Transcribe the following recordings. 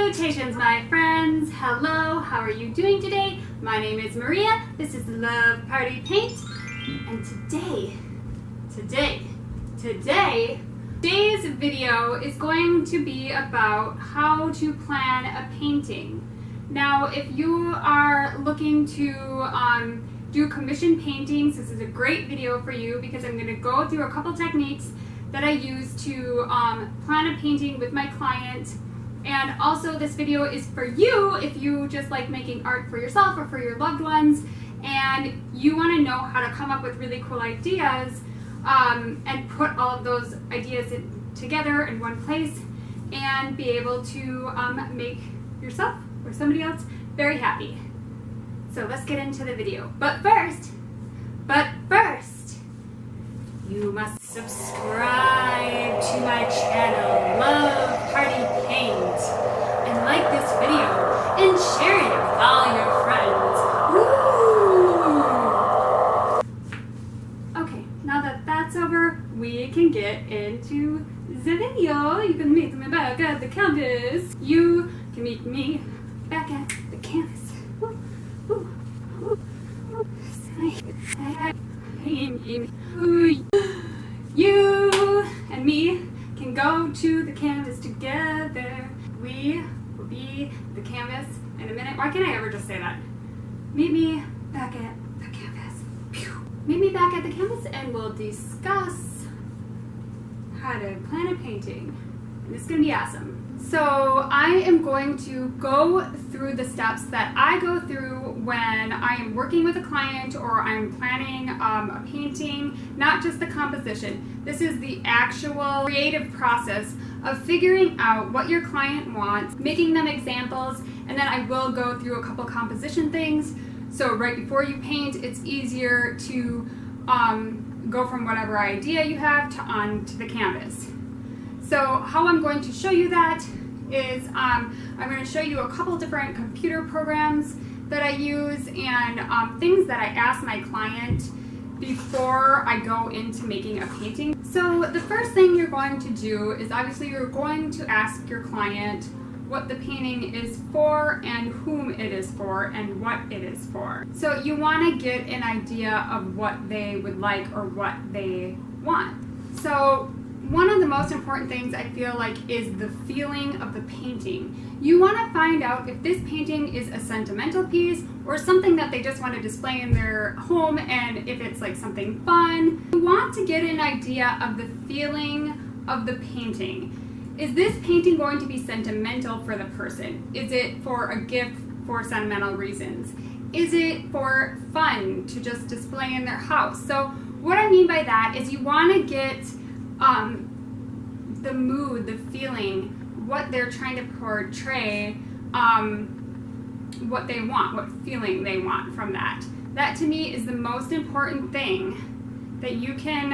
Salutations, my friends. Hello, how are you doing today? My name is Maria. This is Love Party Paint. And today's video is going to be about how to plan a painting. Now, if you are looking to do commission paintings, this is a great video for you because I'm going to go through a couple techniques that I use to plan a painting with my client. And also this video is for you if you just like making art for yourself or for your loved ones and you want to know how to come up with really cool ideas and put all of those ideas together in one place and be able to make yourself or somebody else very happy. So let's get into the video. But first, you must subscribe to my channel, Love Party Paint, and like this video and share it with all your friends. Woo! Okay, now that that's over, we can get into the video. You can meet me back at the canvas. You can meet me back at the canvas. Woo, woo, woo, woo. You and me can go to the canvas together. We will be the canvas in a minute. Why can't I ever just say that? Meet me back at the canvas. Meet me back at the canvas and we'll discuss how to plan a painting. And it's going to be awesome. So I am going to go through the steps that I go through when I am working with a client or I'm planning a painting, not just the composition. This is the actual creative process of figuring out what your client wants, making them examples, and then I will go through a couple composition things. So right before you paint, it's easier to go from whatever idea you have onto the canvas. So how I'm going to show you that is I'm going to show you a couple different computer programs that I use and things that I ask my client before I go into making a painting. So the first thing you're going to do is obviously you're going to ask your client what the painting is for and whom it is for and what it is for. So you want to get an idea of what they would like or what they want. So one of the most important things I feel like is the feeling of the painting. You want to find out if this painting is a sentimental piece or something that they just want to display in their home, and if it's like something fun. You want to get an idea of the feeling of the painting. Is this painting going to be sentimental for the person? Is it for a gift for sentimental reasons? Is it for fun to just display in their house? So what I mean by that is you want to get the mood, the feeling, what they're trying to portray, what they want, what feeling they want from that. That to me is the most important thing that you can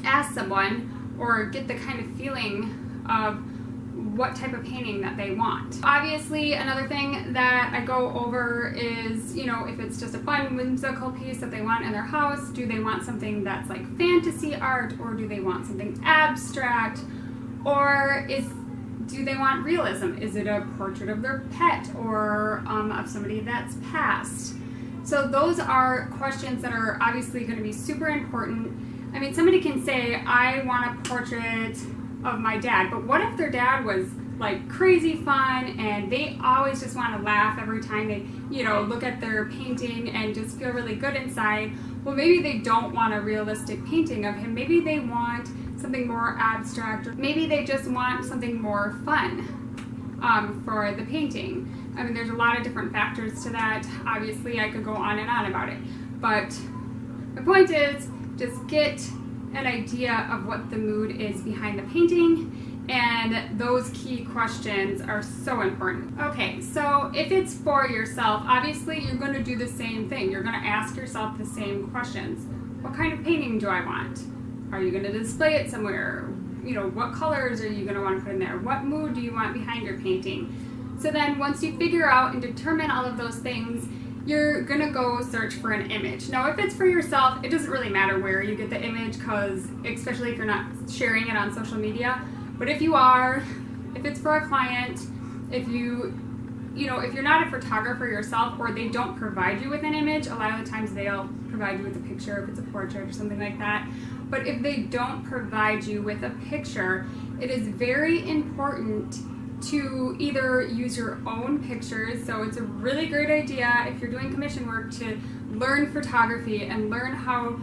ask someone or get the kind of feeling of what type of painting that they want. Obviously, another thing that I go over is, you know, if it's just a fun, whimsical piece that they want in their house, do they want something that's like fantasy art, or do they want something abstract, or do they want realism? Is it a portrait of their pet or of somebody that's passed? So those are questions that are obviously going to be super important. I mean, somebody can say, I want a portrait of my dad, but what if their dad was like crazy fun and they always just want to laugh every time they, you know, look at their painting and just feel really good inside? Well, maybe they don't want a realistic painting of him. Maybe they want something more abstract, or maybe they just want something more fun for the painting. I mean, there's a lot of different factors to that. Obviously, I could go on and on about it, but the point is just get an idea of what the mood is behind the painting, and those key questions are so important. Okay, so if it's for yourself, obviously you're going to do the same thing. You're going to ask yourself the same questions. What kind of painting do I want? Are you going to display it somewhere? You know, what colors are you going to want to put in there? What mood do you want behind your painting? So then once you figure out and determine all of those things, you're gonna go search for an image. Now, if it's for yourself, it doesn't really matter where you get the image, because especially if you're not sharing it on social media, but if you are, if it's for a client, if you're not a photographer yourself or they don't provide you with an image, a lot of the times they'll provide you with a picture if it's a portrait or something like that. But if they don't provide you with a picture, it is very important to either use your own pictures. So it's a really great idea if you're doing commission work to learn photography and learn how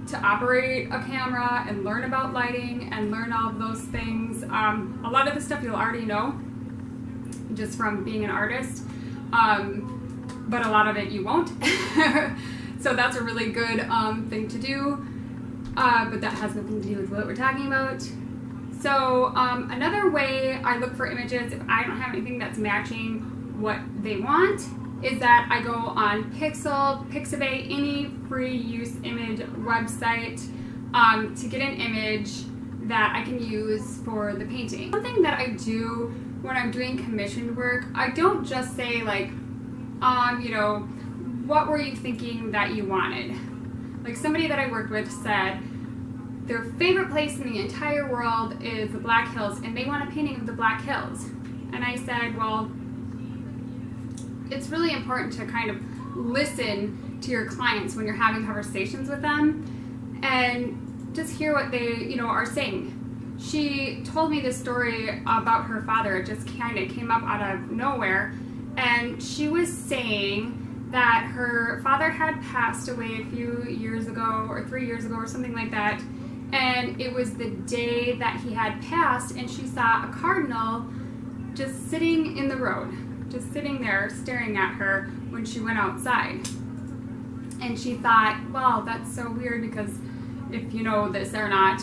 to operate a camera and learn about lighting and learn all of those things. A lot of the stuff you'll already know just from being an artist, but a lot of it you won't. So that's a really good thing to do, but that has nothing to do with what we're talking about. So another way I look for images if I don't have anything that's matching what they want is that I go on Pixabay, any free use image website to get an image that I can use for the painting. Something that I do when I'm doing commissioned work, I don't just say like, what were you thinking that you wanted? Like somebody that I worked with said their favorite place in the entire world is the Black Hills and they want a painting of the Black Hills. And I said, well, it's really important to kind of listen to your clients when you're having conversations with them and just hear what they, are saying. She told me this story about her father. It just kind of came up out of nowhere. And she was saying that her father had passed away a few years ago or 3 years ago or something like that. And it was the day that he had passed and she saw a cardinal just sitting in the road, just sitting there staring at her when she went outside. And she thought, well, that's so weird because if you know this or not,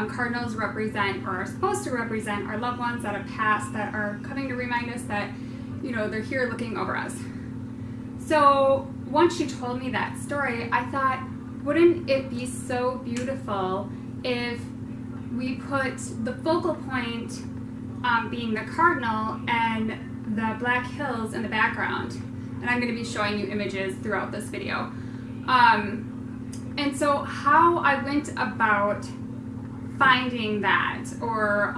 cardinals represent or are supposed to represent our loved ones that have passed that are coming to remind us that, they're here looking over us. So once she told me that story, I thought, wouldn't it be so beautiful if we put the focal point being the cardinal and the Black Hills in the background? And I'm going to be showing you images throughout this video. And so how I went about finding that or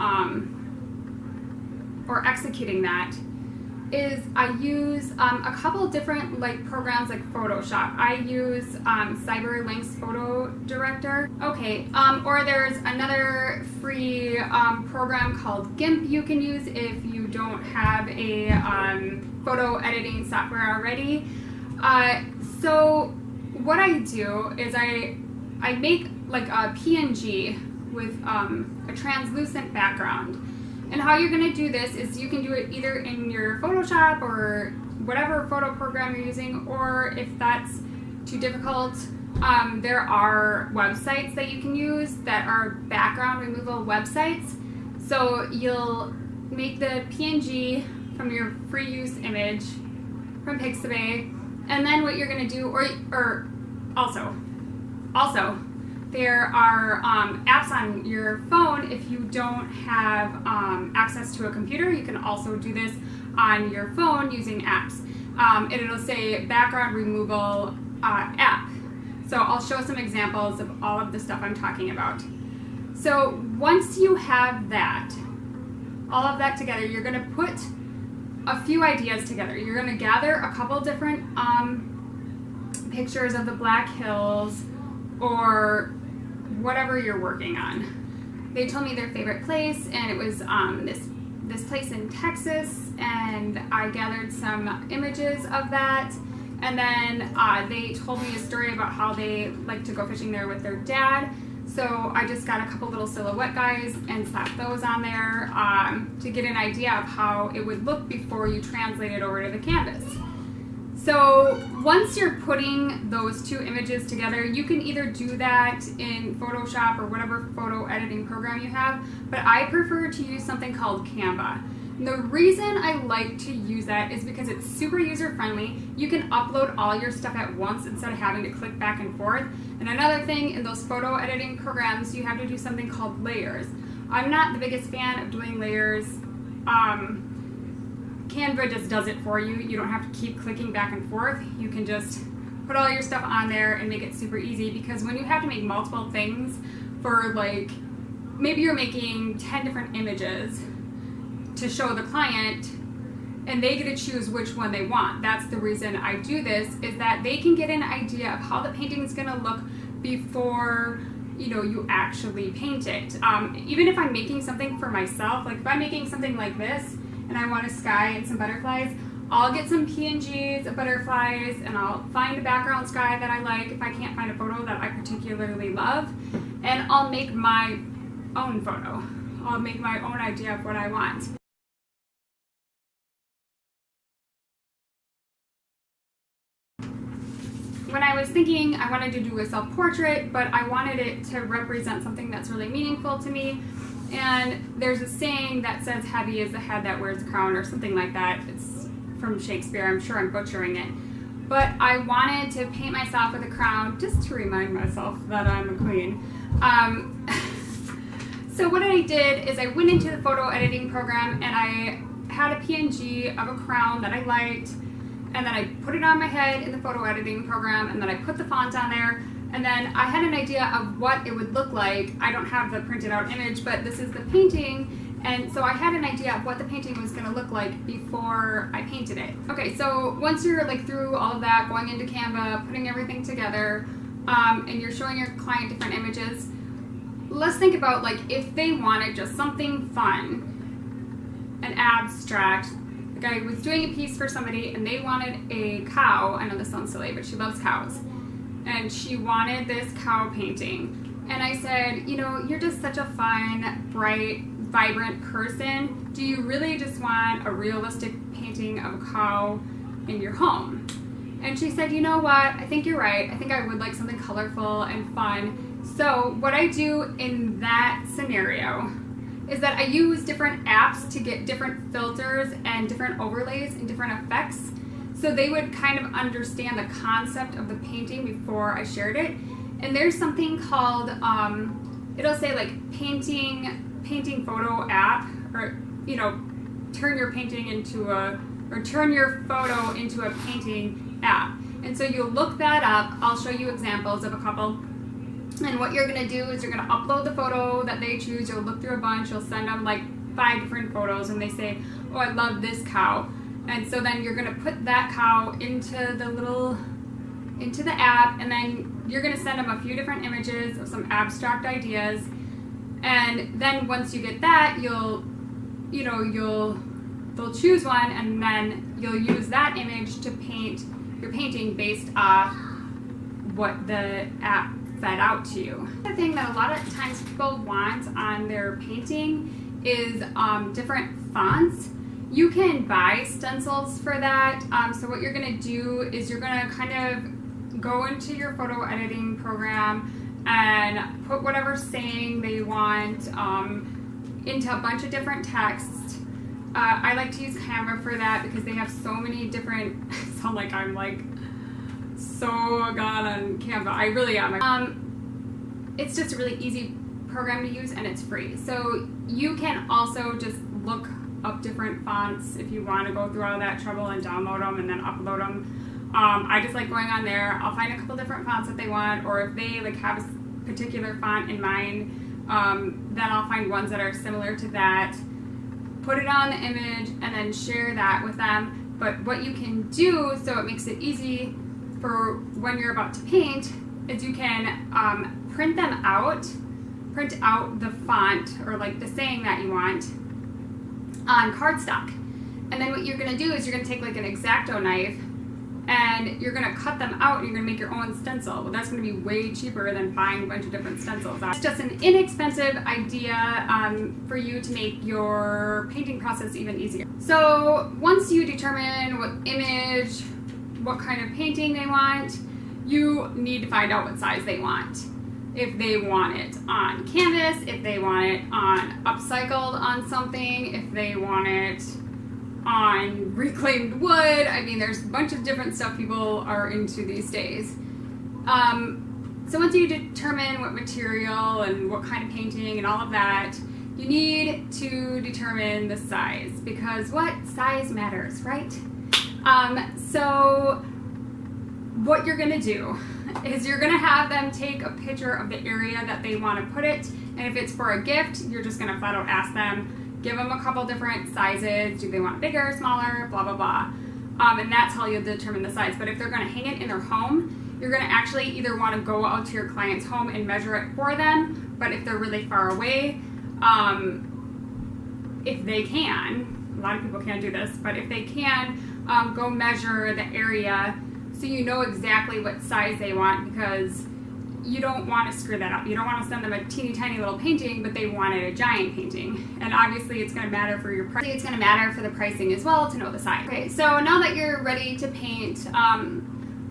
executing that is I use a couple different programs like Photoshop. I use Cyberlink's Photo Director. Okay, or there's another free program called GIMP you can use if you don't have a photo editing software already. So what I do is I make like a PNG with a translucent background. And how you're going to do this is you can do it either in your Photoshop or whatever photo program you're using, or if that's too difficult, there are websites that you can use that are background removal websites. So you'll make the PNG from your free use image from Pixabay, and then what you're going to do, or also there are apps on your phone. If you don't have access to a computer, you can also do this on your phone using apps. And it'll say background removal app. So I'll show some examples of all of the stuff I'm talking about. So once you have that, all of that together, you're going to put a few ideas together. You're going to gather a couple different pictures of the Black Hills or whatever you're working on. They told me their favorite place, and it was this place in Texas, and I gathered some images of that. And then they told me a story about how they like to go fishing there with their dad. So I just got a couple little silhouette guys and slapped those on there to get an idea of how it would look before you translate it over to the canvas. So once you're putting those two images together, you can either do that in Photoshop or whatever photo editing program you have, but I prefer to use something called Canva. And the reason I like to use that is because it's super user-friendly. You can upload all your stuff at once instead of having to click back and forth. And another thing, in those photo editing programs, you have to do something called layers. I'm not the biggest fan of doing layers. Canva just does it for you. You don't have to keep clicking back and forth. You can just put all your stuff on there and make it super easy, because when you have to make multiple things for maybe you're making 10 different images to show the client, and they get to choose which one they want. That's the reason I do this, is that they can get an idea of how the painting is going to look before you actually paint it. Even if I'm making something for myself, like if I'm making something like this and I want a sky and some butterflies, I'll get some PNGs of butterflies and I'll find a background sky that I like if I can't find a photo that I particularly love, and I'll make my own photo. I'll make my own idea of what I want. When I was thinking, I wanted to do a self-portrait, but I wanted it to represent something that's really meaningful to me. And there's a saying that says, heavy is the head that wears a crown, or something like that. It's from Shakespeare. I'm sure I'm butchering it. But I wanted to paint myself with a crown just to remind myself that I'm a queen. So what I did is I went into the photo editing program and I had a PNG of a crown that I liked, and then I put it on my head in the photo editing program, and then I put the font on there, and then I had an idea of what it would look like. I don't have the printed out image, but this is the painting, and so I had an idea of what the painting was going to look like before I painted it. Okay, so once you're like through all of that, going into Canva, putting everything together, and you're showing your client different images, let's think about like if they wanted just something fun, an abstract. Like I was doing a piece for somebody and they wanted a cow. I know this sounds silly, but she loves cows. And she wanted this cow painting. And I said, you're just such a fun, bright, vibrant person. Do you really just want a realistic painting of a cow in your home? And she said, you know what? I think you're right. I think I would like something colorful and fun. So what I do in that scenario is that I use different apps to get different filters and different overlays and different effects, so they would kind of understand the concept of the painting before I shared it. And there's something called, it'll say like painting photo app, or turn your photo into a painting app. And so you'll look that up. I'll show you examples of a couple. And what you're going to do is you're going to upload the photo that they choose. You'll look through a bunch. You'll send them like 5 different photos, and they say, oh, I love this cow. And so then you're going to put that cow into the app, and then you're going to send them a few different images of some abstract ideas. And then once you get that, they'll choose one, and then you'll use that image to paint your painting based off what the app fed out to you. The thing that a lot of times people want on their painting is different fonts. You can buy stencils for that. So what you're going to do is you're going to kind of go into your photo editing program and put whatever saying they want into a bunch of different texts. I like to use Canva for that because they have so many different, sound like I'm like so gone on Canva. I really am. It's just a really easy program to use, and it's free. So you can also just look up different fonts if you want to go through all that trouble and download them and then upload them. I just like going on there. I'll find a couple different fonts that they want, or if they like have a particular font in mind, then I'll find ones that are similar to that, put it on the image, and then share that with them. But what you can do, so it makes it easy for when you're about to paint, is you can print out the font or like the saying that you want on cardstock. And then what you're going to do is you're going to take like an X-Acto knife and you're going to cut them out and you're going to make your own stencil. Well, that's going to be way cheaper than buying a bunch of different stencils. It's just an inexpensive idea for you to make your painting process even easier. So once you determine what image, what kind of painting they want, you need to find out what size they want. If they want it on canvas, if they want it on upcycled on something, if they want it on reclaimed wood. I mean, there's a bunch of different stuff people are into these days. So once you determine what material and what kind of painting and all of that, you need to determine the size, because what size matters, right? So what you're gonna do is you're gonna have them take a picture of the area that they want to put it, and if it's for a gift, you're just gonna flat out ask them, Give them a couple different sizes. Do they want bigger, smaller, blah, blah, blah. And that's how you'll determine the size. But if they're going to hang it in their home, you're going to actually either want to go out to your client's home and measure it for them. But if they're really far away, if they can, a lot of people can't do this, but if they can, go measure the area so you know exactly what size they want, because you don't want to screw that up. You don't want to send them a teeny tiny little painting, but they wanted a giant painting. And obviously it's going to matter for your price. It's going to matter for the pricing as well to know the size. Okay, so now that you're ready to paint,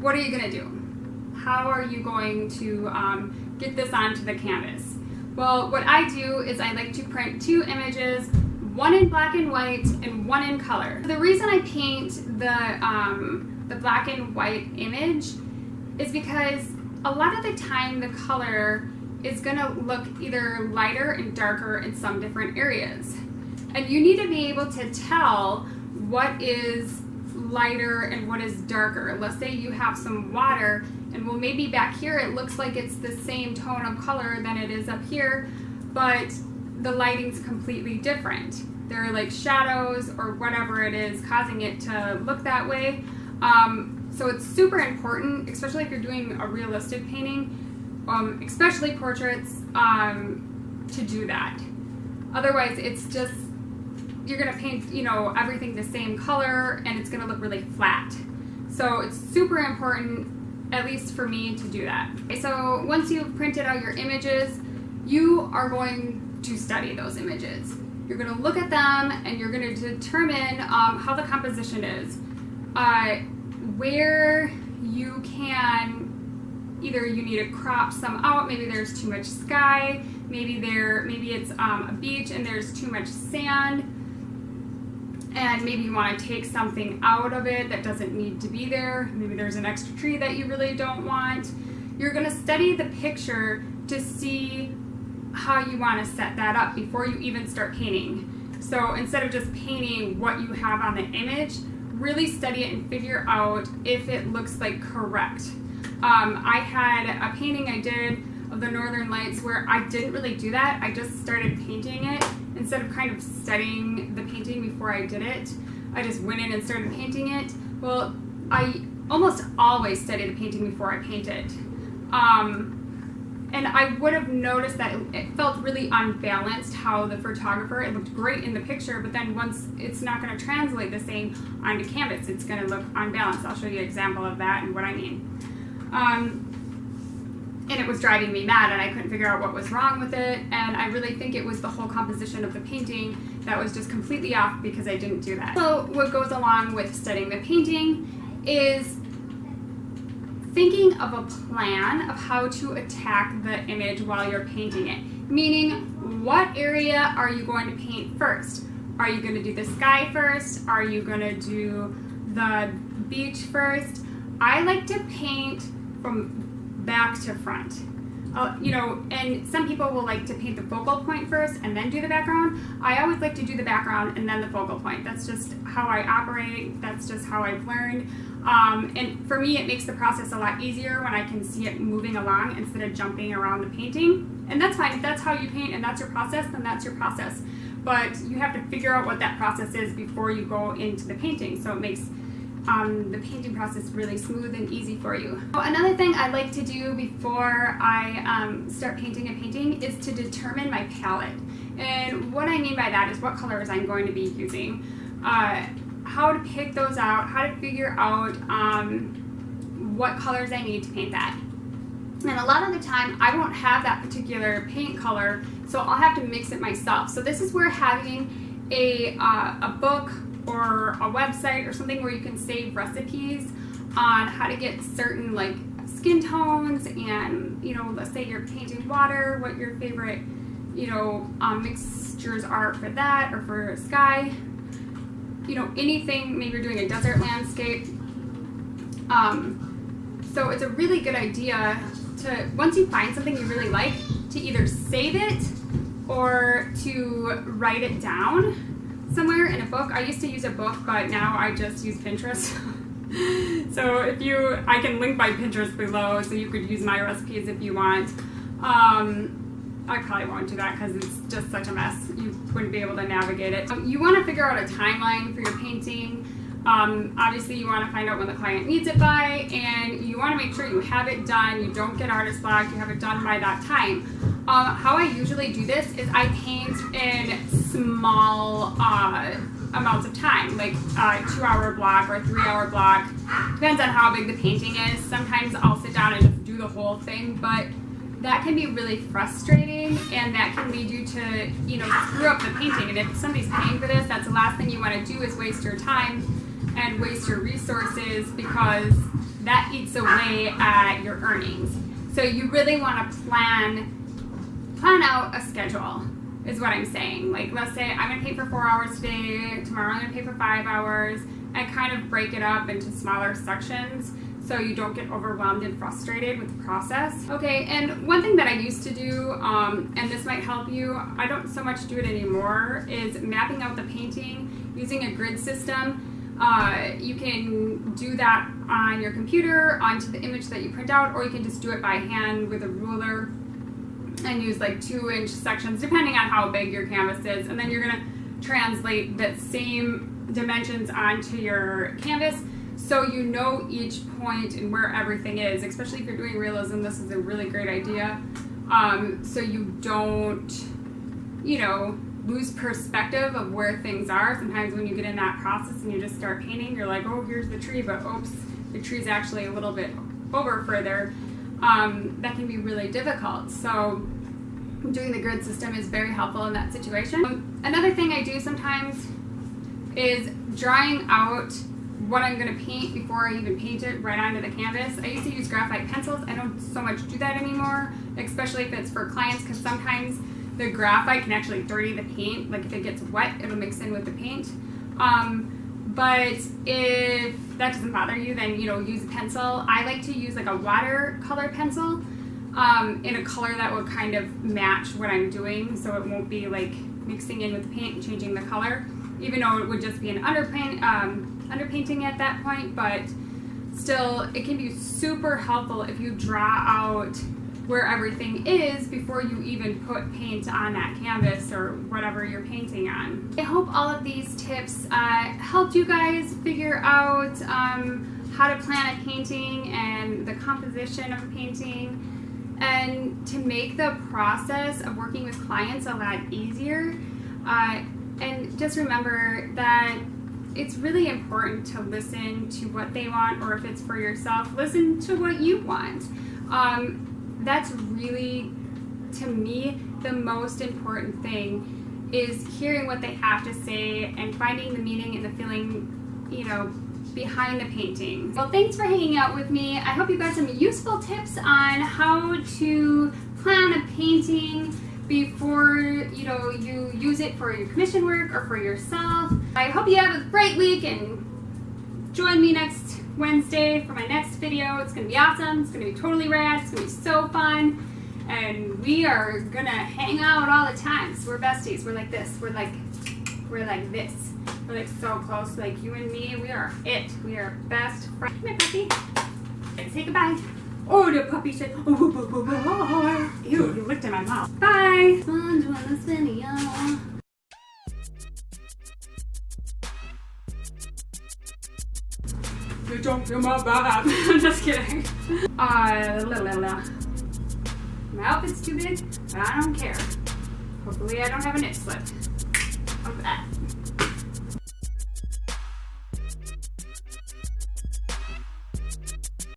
what are you going to do? How are you going to get this onto the canvas? Well, what I do is I like to print 2 images, one in black and white and one in color. The reason I paint the black and white image is because a lot of the time the color is gonna look either lighter and darker in some different areas. And you need to be able to tell what is lighter and what is darker. Let's say you have some water, and well, maybe back here it looks like it's the same tone of color than it is up here, but the lighting's completely different. There are like shadows or whatever it is causing it to look that way. So it's super important, especially if you're doing a realistic painting, especially portraits, to do that. Otherwise, it's just, you're gonna paint, you know, everything the same color and it's gonna look really flat. So it's super important, at least for me, to do that. Okay, so once you've printed out your images, you are going to study those images. You're gonna look at them and you're gonna determine how the composition is. Where you can, either you need to crop some out, maybe there's too much sky, maybe it's a beach and there's too much sand, and maybe you want to take something out of it that doesn't need to be there. Maybe there's an extra tree that you really don't want. You're going to study the picture to see how you want to set that up before you even start painting. So instead of just painting what you have on the image, really study it and figure out if it looks like correct. I had a painting I did of the Northern Lights where I didn't really do that. I just started painting it instead of kind of studying the painting before I did it. I just went in and started painting it. Well, I almost always study the painting before I paint it. And I would have noticed that it felt really unbalanced how the photographer, it looked great in the picture, but then once it's not going to translate the same onto canvas, it's going to look unbalanced. I'll show you an example of that and what I mean. And it was driving me mad and I couldn't figure out what was wrong with it, and I really think it was the whole composition of the painting that was just completely off because I didn't do that. So what goes along with studying the painting is thinking of a plan of how to attack the image while you're painting it. Meaning, what area are you going to paint first? Are you going to do the sky first? Are you going to do the beach first? I like to paint from back to front. You know, and some people will like to paint the focal point first and then do the background. I always like to do the background and then the focal point. That's just how I operate. That's just how I've learned. And for me, it makes the process a lot easier when I can see it moving along instead of jumping around the painting. And that's fine. If that's how you paint and that's your process, then that's your process. But you have to figure out what that process is before you go into the painting. So it makes the painting process really smooth and easy for you. So another thing I like to do before I start painting a painting is to determine my palette. And what I mean by that is what colors I'm going to be using. How to pick those out, how to figure out what colors I need to paint that. And a lot of the time I won't have that particular paint color, so I'll have to mix it myself. So this is where having a book or a website or something where you can save recipes on how to get certain like skin tones and, you know, let's say you're painting water, what your favorite, you know, mixtures are for that or for sky. You know, anything, maybe you're doing a desert landscape. So it's a really good idea to, once you find something you really like, to either save it or to write it down somewhere in a book. I used to use a book, but now I just use Pinterest. So I can link my Pinterest below so you could use my recipes if you want. I probably won't do that because it's just such a mess. You wouldn't be able to navigate it. You want to figure out a timeline for your painting. Obviously you want to find out when the client needs it by, and you want to make sure you have it done. You don't get artist block, you have it done by that time. How I usually do this is I paint in small amounts of time, like a 2-hour block or a 3-hour block. Depends on how big the painting is. Sometimes I'll sit down and just do the whole thing, but that can be really frustrating, and that can lead you to, you know, screw up the painting. And if somebody's paying for this, that's the last thing you want to do is waste your time and waste your resources, because that eats away at your earnings. So you really want to plan out a schedule, is what I'm saying. Like, let's say I'm going to paint for 4 hours today, tomorrow I'm going to paint for 5 hours, and kind of break it up into smaller sections so you don't get overwhelmed and frustrated with the process. Okay, and one thing that I used to do, and this might help you, I don't so much do it anymore, is mapping out the painting using a grid system. You can do that on your computer onto the image that you print out, or you can just do it by hand with a ruler and use like 2-inch sections depending on how big your canvas is, and then you're going to translate that same dimensions onto your canvas so you know each point and where everything is. Especially if you're doing realism, this is a really great idea, so you don't, you know, lose perspective of where things are. Sometimes when you get in that process and you just start painting, you're like, oh, here's the tree, but oops, the tree's actually a little bit over further. That can be really difficult. So doing the grid system is very helpful in that situation. Another thing I do sometimes is drawing out what I'm going to paint before I even paint it right onto the canvas. I used to use graphite pencils. I don't so much do that anymore, especially if it's for clients, because sometimes the graphite can actually dirty the paint. Like if it gets wet, it'll mix in with the paint. But if that doesn't bother you, then, you know, use a pencil. I like to use like a watercolor pencil in a color that will kind of match what I'm doing, so it won't be like mixing in with the paint and changing the color, even though it would just be an underpainting at that point. But still, it can be super helpful if you draw out where everything is before you even put paint on that canvas or whatever you're painting on. I hope all of these tips helped you guys figure out how to plan a painting and the composition of a painting, and to make the process of working with clients a lot easier. And just remember that it's really important to listen to what they want, or if it's for yourself, listen to what you want. That's really, to me, the most important thing, is hearing what they have to say and finding the meaning and the feeling, you know, behind the painting. Well, thanks for hanging out with me. I hope you got some useful tips on how to plan a painting before, you know, you use it for your commission work or for yourself. I hope you have a great week, and join me next Wednesday for my next video. It's gonna be awesome. It's gonna be totally rad. It's gonna be so fun, and we are gonna hang out all the time. So we're besties. We're like this. We're like this. We're like so close. Like you and me, we are it. We are best friends. Come here, puppy. Let's say goodbye. Oh, the puppy said, oh, ew, you licked in my mouth. Bye. Fun doing this video. You don't feel my vibe. I'm just kidding. My outfit's too big, but I don't care. Hopefully I don't have a nip slip of that.